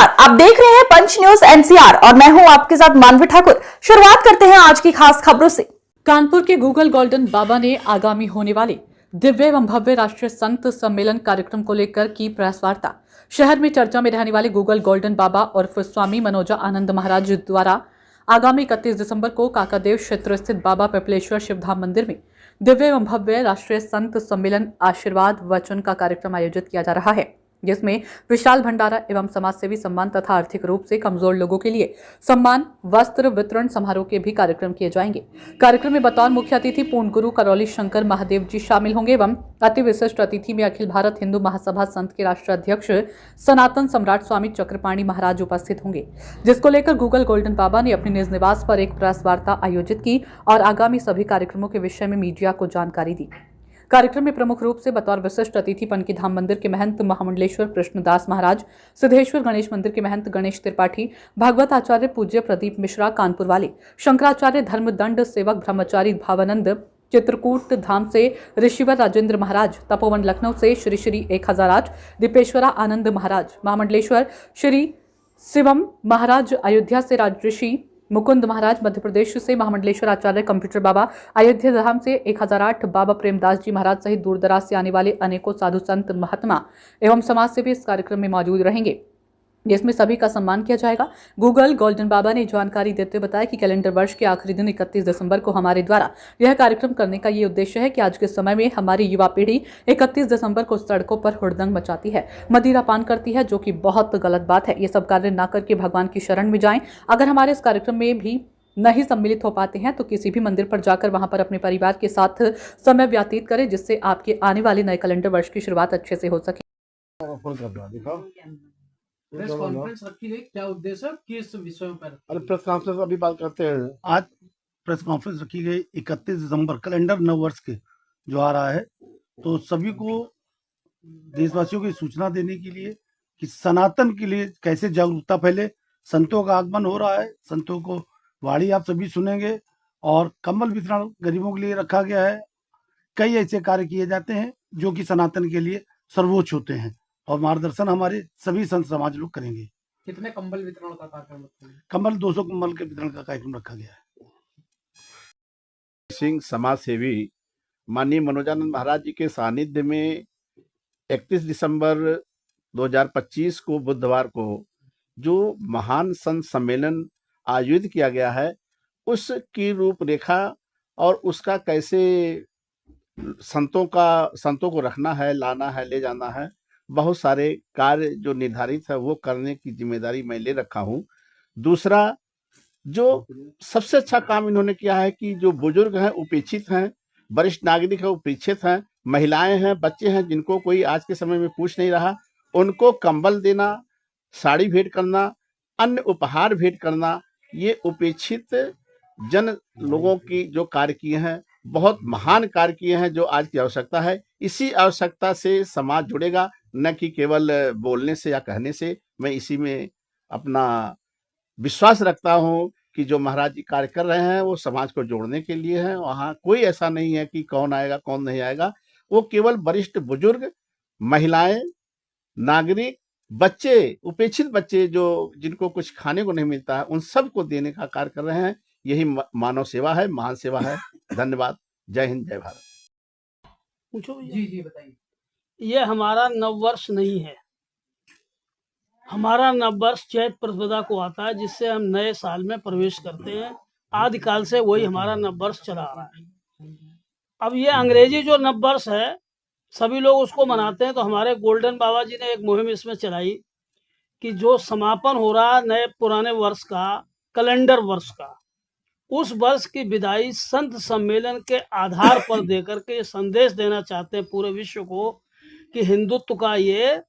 नमस्कार, आप देख रहे हैं पंच न्यूज एनसीआर और मैं हूं आपके साथ मानवी ठाकुर। शुरुआत करते हैं आज की खास खबरों से। कानपुर के गूगल गोल्डन बाबा ने आगामी होने वाले दिव्य एवं भव्य राष्ट्रीय संत सम्मेलन कार्यक्रम को लेकर की प्रेस वार्ता। शहर में चर्चा में रहने वाले गूगल गोल्डन बाबा और स्वामी मनोजा आनंद महाराज द्वारा आगामी 31 दिसंबर को काकादेव क्षेत्र स्थित बाबा पिपलेश्वर शिवधाम मंदिर में दिव्य एवं भव्य राष्ट्रीय संत सम्मेलन आशीर्वाद वचन का कार्यक्रम आयोजित किया जा रहा है, जिसमें विशाल भंडारा एवं समाजसेवी सम्मान तथा आर्थिक रूप से कमजोर लोगों के लिए सम्मान वस्त्र वितरण समारोह के भी कार्यक्रम किए जाएंगे। कार्यक्रम में बतौर मुख्य अतिथि पूर्ण गुरु करौली शंकर महादेव जी शामिल होंगे एवं अति विशिष्ट अतिथि में अखिल भारत हिंदू महासभा संत के राष्ट्रीय अध्यक्ष सनातन सम्राट स्वामी चक्रपाणी महाराज उपस्थित होंगे, जिसको लेकर गूगल गोल्डन बाबा ने अपने निज निवास पर एक प्रेस वार्ता आयोजित की और आगामी सभी कार्यक्रमों के विषय में मीडिया को जानकारी दी। कार्यक्रम में प्रमुख रूप से बतौर विशिष्ट अतिथि पनकी धाम मंदिर के महंत महामंडलेश्वर कृष्णदास महाराज, सिद्धेश्वर गणेश मंदिर के महंत गणेश त्रिपाठी, भागवत आचार्य पूज्य प्रदीप मिश्रा कानपुर वाले, शंकराचार्य धर्मदंड सेवक ब्रह्मचारी भावानंद, चित्रकूट धाम से ऋषिवर राजेंद्र महाराज, तपोवन लखनऊ से श्री श्री 1008, दीपेश्वरा आनंद महाराज, महामंडलेश्वर श्री शिवम महाराज, अयोध्या से राजऋषि मुकुंद महाराज, मध्य प्रदेश से महामंडलेश्वर आचार्य कंप्यूटर बाबा, अयोध्या धाम से 1008 बाबा प्रेमदास जी महाराज सहित दूर दराज से आने वाले अनेकों साधु संत महात्मा एवं समाज सेवी इस कार्यक्रम में मौजूद रहेंगे, जिसमें सभी का सम्मान किया जाएगा। गूगल गोल्डन बाबा ने जानकारी देते हुए बताया कि कैलेंडर वर्ष के आखिरी दिन 31 दिसंबर को हमारे द्वारा यह कार्यक्रम करने का ये उद्देश्य है कि आज के समय में हमारी युवा पीढ़ी 31 दिसंबर को सड़कों पर हुड़दंग मचाती है, मदिरा पान करती है, जो कि बहुत गलत बात है। ये सब कार्य ना करके भगवान की शरण में जाएं। अगर हमारे इस कार्यक्रम में भी नहीं सम्मिलित हो पाते हैं तो किसी भी मंदिर पर जाकर वहां पर अपने परिवार के साथ समय व्यतीत करें, जिससे आपके आने वाले नए कैलेंडर वर्ष की शुरुआत अच्छे से हो सके। प्रेस कॉन्फ्रेंस रखी गई, क्या उद्देश्य है, किस विषयों पर? अरे प्रेस कॉन्फ्रेंस अभी बात करते हैं। आज प्रेस कॉन्फ्रेंस रखी गई 31 दिसंबर कैलेंडर नव वर्ष के जो आ रहा है, तो सभी को देशवासियों की सूचना देने के लिए कि सनातन के लिए कैसे जागरूकता फैले। संतों का आगमन हो रहा है, संतों को वाणी आप सभी सुनेंगे और कंबल वितरण गरीबों के लिए रखा गया है। कई ऐसे कार्य किए जाते हैं जो कि सनातन के लिए सर्वोच्च होते हैं और मार्गदर्शन हमारे सभी संत समाज लोग करेंगे। कितने कंबल वितरण का कार्यक्रम रखा है? कंबल 200 कंबल के वितरण का कार्यक्रम रखा गया है। सिंह समाज सेवी माननीय मनोजानंद महाराज जी के सानिध्य में 31 दिसंबर 2025 को बुधवार को जो महान संत सम्मेलन आयोजित किया गया है, उसकी रूपरेखा और उसका कैसे संतों को रखना है, लाना है, ले जाना है, बहुत सारे कार्य जो निर्धारित है वो करने की जिम्मेदारी मैं ले रखा हूँ। दूसरा, जो सबसे अच्छा काम इन्होंने किया है कि जो बुजुर्ग हैं, उपेक्षित हैं, वरिष्ठ नागरिक हैं, उपेक्षित हैं, महिलाएं हैं, बच्चे हैं, जिनको कोई आज के समय में पूछ नहीं रहा, उनको कंबल देना, साड़ी भेंट करना, अन्य उपहार भेंट करना, ये उपेक्षित जन लोगों की जो कार्य किए हैं, बहुत महान कार्य किए हैं, जो आज की आवश्यकता है। इसी आवश्यकता से समाज जुड़ेगा, न कि केवल बोलने से या कहने से। मैं इसी में अपना विश्वास रखता हूँ कि जो महाराज जी कार्य कर रहे हैं वो समाज को जोड़ने के लिए है। वहाँ कोई ऐसा नहीं है कि कौन आएगा कौन नहीं आएगा, वो केवल वरिष्ठ बुजुर्ग, महिलाएं, नागरिक, बच्चे, उपेक्षित बच्चे जो जिनको कुछ खाने को नहीं मिलता है, उन सबको देने का कार्य कर रहे हैं। यही मानव सेवा है, महान सेवा है। धन्यवाद। जय हिंद, जय भारत। पूछो जी बताइए। ये हमारा नववर्ष नहीं है, हमारा नववर्ष चैत प्रतिपदा को आता है, जिससे हम नए साल में प्रवेश करते हैं। आदिकाल से वही हमारा नववर्ष चला आ रहा है। अब ये अंग्रेजी जो नववर्ष है सभी लोग उसको मनाते हैं, तो हमारे गोल्डन बाबा जी ने एक मुहिम इसमें चलाई कि जो समापन हो रहा है नए पुराने वर्ष का, कैलेंडर वर्ष का, उस वर्ष की विदाई संत सम्मेलन के आधार पर देकर के संदेश देना चाहते हैं पूरे विश्व को कि हिंदुत्व का ये,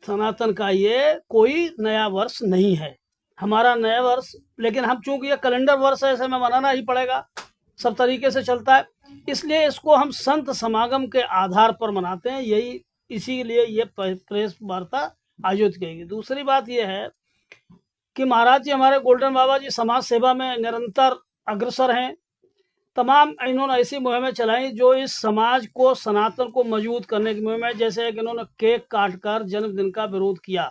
सनातन का ये कोई नया वर्ष नहीं है, हमारा नया वर्ष। लेकिन हम चूंकि ये कैलेंडर वर्ष है, ऐसे में मनाना ही पड़ेगा, सब तरीके से चलता है, इसलिए इसको हम संत समागम के आधार पर मनाते हैं। यही इसीलिए ये प्रेस वार्ता आयोजित की गई। दूसरी बात यह है कि महाराज जी, हमारे गोल्डन बाबा जी समाज सेवा में निरंतर अग्रसर हैं। तमाम इन्होंने ऐसी मुहिमें चलाई जो इस समाज को, सनातन को मजबूत करने की मुहिम है। जैसे कि इन्होंने केक काटकर जन्मदिन का विरोध किया,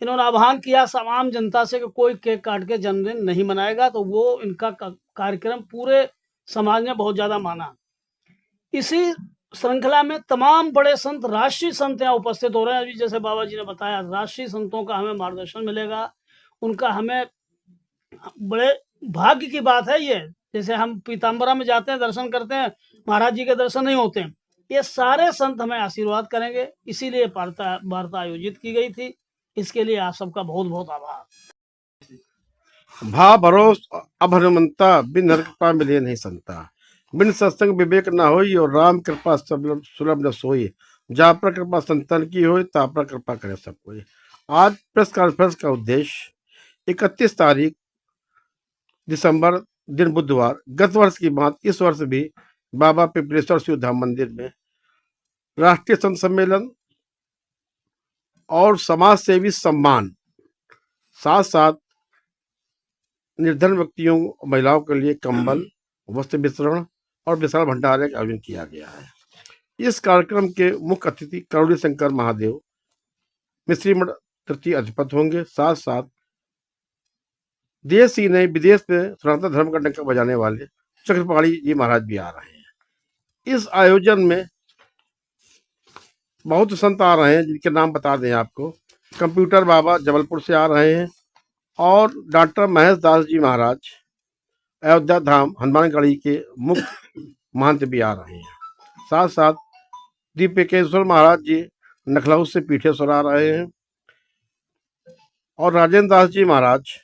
इन्होंने आह्वान किया आम जनता से कि कोई केक काट के जन्मदिन नहीं मनाएगा, तो वो इनका कार्यक्रम पूरे समाज ने बहुत ज्यादा माना। इसी श्रृंखला में तमाम बड़े संत, राष्ट्रीय संत यहाँ उपस्थित हो रहे हैं। अभी जैसे बाबा जी ने बताया, राष्ट्रीय संतों का हमें मार्गदर्शन मिलेगा, उनका हमें बड़े भाग्य की बात है ये। जैसे हम पीताम्बरा में जाते हैं, दर्शन करते हैं, महाराज जी के दर्शन नहीं होते हैं। ये सारे संत हमें आशीर्वाद करेंगे, इसीलिए वार्ता आयोजित की गई थी। इसके लिए आप सबका बहुत बहुत आभार। भा भरोस अब हनुमंता, बिन हर कृपा मिले नहीं संता। बिन सत्संग विवेक न होई, और राम कृपा सुलभ न सोई। जहाँ पर कृपा संतन की होई, ता पर कृपा करे सब कोई। आज प्रेस कॉन्फ्रेंस का उद्देश्य 31 तारीख दिसंबर दिन बुधवार, गत वर्ष की बात इस वर्ष भी बाबा पिपलेश्वर शिव धाम मंदिर में राष्ट्रीय संत सम्मेलन और समाज सेवी सम्मान, साथ साथ निर्धन व्यक्तियों महिलाओं के लिए कंबल, वस्त्र वितरण और विशाल भंडारे का आयोजन किया गया है। इस कार्यक्रम के मुख्य अतिथि करुणी शंकर महादेव मिश्री मठ तृतीय अधिपति होंगे। साथ साथ देश ही नहीं विदेश में सनातन धर्म का डंका बजाने वाले चक्रपाणी जी महाराज भी आ रहे हैं। इस आयोजन में बहुत संत आ रहे हैं, जिनके नाम बता दें आपको। कंप्यूटर बाबा जबलपुर से आ रहे हैं, और डॉक्टर महेश दास जी महाराज अयोध्या धाम हनुमानगढ़ी के मुख्य महंत भी आ रहे हैं। साथ साथ दीपेकेश्वर महाराज जी नखलऊ से पीठेश्वर आ रहे हैं, और राजेंद्र दास जी महाराज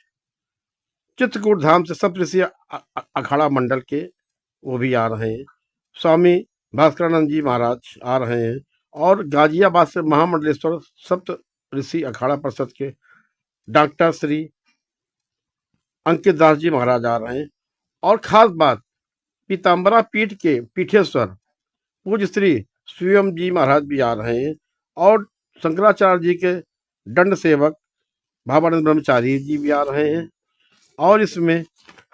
चित्रकूट धाम से सप्तऋषि अखाड़ा मंडल के वो भी आ रहे हैं। स्वामी भास्करानंद जी महाराज आ रहे हैं, और गाजियाबाद से महामंडलेश्वर सप्त ऋषि अखाड़ा परिषद के डॉक्टर श्री अंकित दास जी महाराज आ रहे हैं। और खास बात, पीताम्बरा पीठ के पीठेश्वर पूज्य श्री स्वयं जी महाराज भी आ रहे हैं, और शंकराचार्य जी के दंड सेवक भावानंद ब्रह्मचारी जी भी आ रहे हैं। और इसमें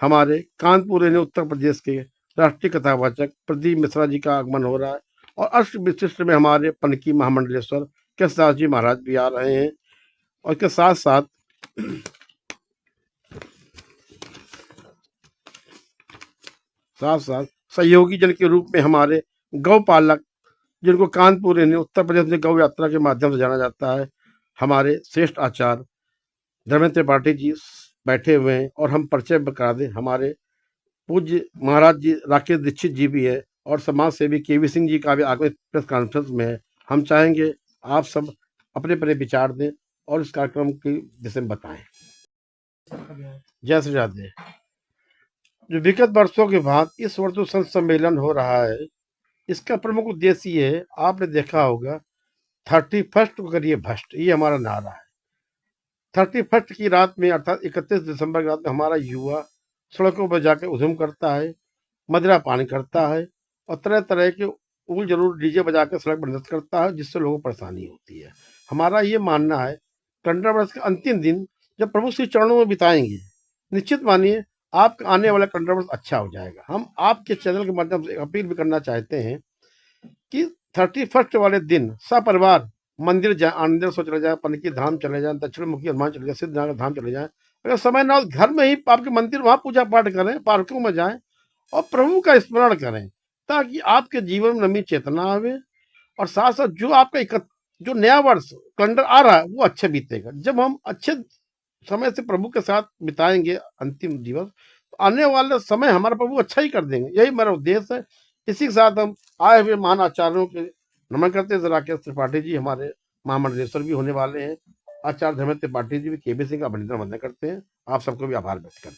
हमारे कानपुर यानी उत्तर प्रदेश के राष्ट्रीय कथावाचक प्रदीप मिश्रा जी का आगमन हो रहा है, और अष्ट विशिष्ट में हमारे पनकी महामंडलेश्वर केशदास जी महाराज भी आ रहे हैं। और इसके साथ साथ सहयोगी जन के रूप में हमारे गौपालक, जिनको कानपुर यानी उत्तर प्रदेश में गौ यात्रा के माध्यम से जाना जाता है, हमारे श्रेष्ठ आचार्य धर्मेंद्र त्रिपाठी जी बैठे हुए हैं। और हम परिचय करा दें, हमारे पूज्य महाराज जी राकेश दीक्षित जी भी है, और समाज सेवी केवी सिंह जी का भी आगमन प्रेस कॉन्फ्रेंस में है। हम चाहेंगे आप सब अपने अपने विचार दें और इस कार्यक्रम के विषय में बताएं। जय श्री राधे। जो विगत वर्षों के बाद इस वर्ष जो संत सम्मेलन हो रहा है, इसका प्रमुख उद्देश्य ये है, आपने देखा होगा 31 को करिए भ्रष्ट, ये हमारा नारा है। 31 की रात में अर्थात 31 दिसंबर की रात में हमारा युवा सड़कों पर जाकर उधम करता है, मदिरा पान करता है, और तरह तरह के उल जरूर डीजे बजाकर सड़क पर नृत्य करता है, जिससे लोगों को परेशानी होती है। हमारा ये मानना है, कैलेंडर वर्ष के अंतिम दिन जब प्रभु श्री चरणों में बिताएंगे, निश्चित मानिए आपका आने वाला कैलेंडर वर्ष अच्छा हो जाएगा। हम आपके चैनल के माध्यम से अपील भी करना चाहते हैं कि 31 वाले दिन सपरिवार मंदिर जाए, आनंदेश्वर चले जाए, पनकी धाम चले जाए, दक्षिण मुखी हनुमान चले जाए, सिद्धनाथ धाम चले जाए। अगर समय ना हो घर में ही आपके मंदिर, वहां पूजा पाठ करें, पार्कों में जाएं और प्रभु का स्मरण करें, ताकि आपके जीवन में नई चेतना आवे। और साथ साथ जो आपका जो नया वर्ष कैलेंडर आ रहा है वो अच्छे बीतेगा। जब हम अच्छे समय से प्रभु के साथ बिताएंगे अंतिम दिवस, तो आने वाला समय हमारा प्रभु अच्छा ही कर देंगे। यही मेरा उद्देश्य है। इसी के साथ हम आए हुए महान आचार्यों के नमन करते हैं। राकेश त्रिपाठी जी हमारे महामंडलेश्वर भी होने वाले हैं, आचार्य धर्मेंद्र त्रिपाठी जी भी केबी सिंह का अभिनंदन वंदन करते हैं। आप सबको भी आभार व्यक्त करते हैं।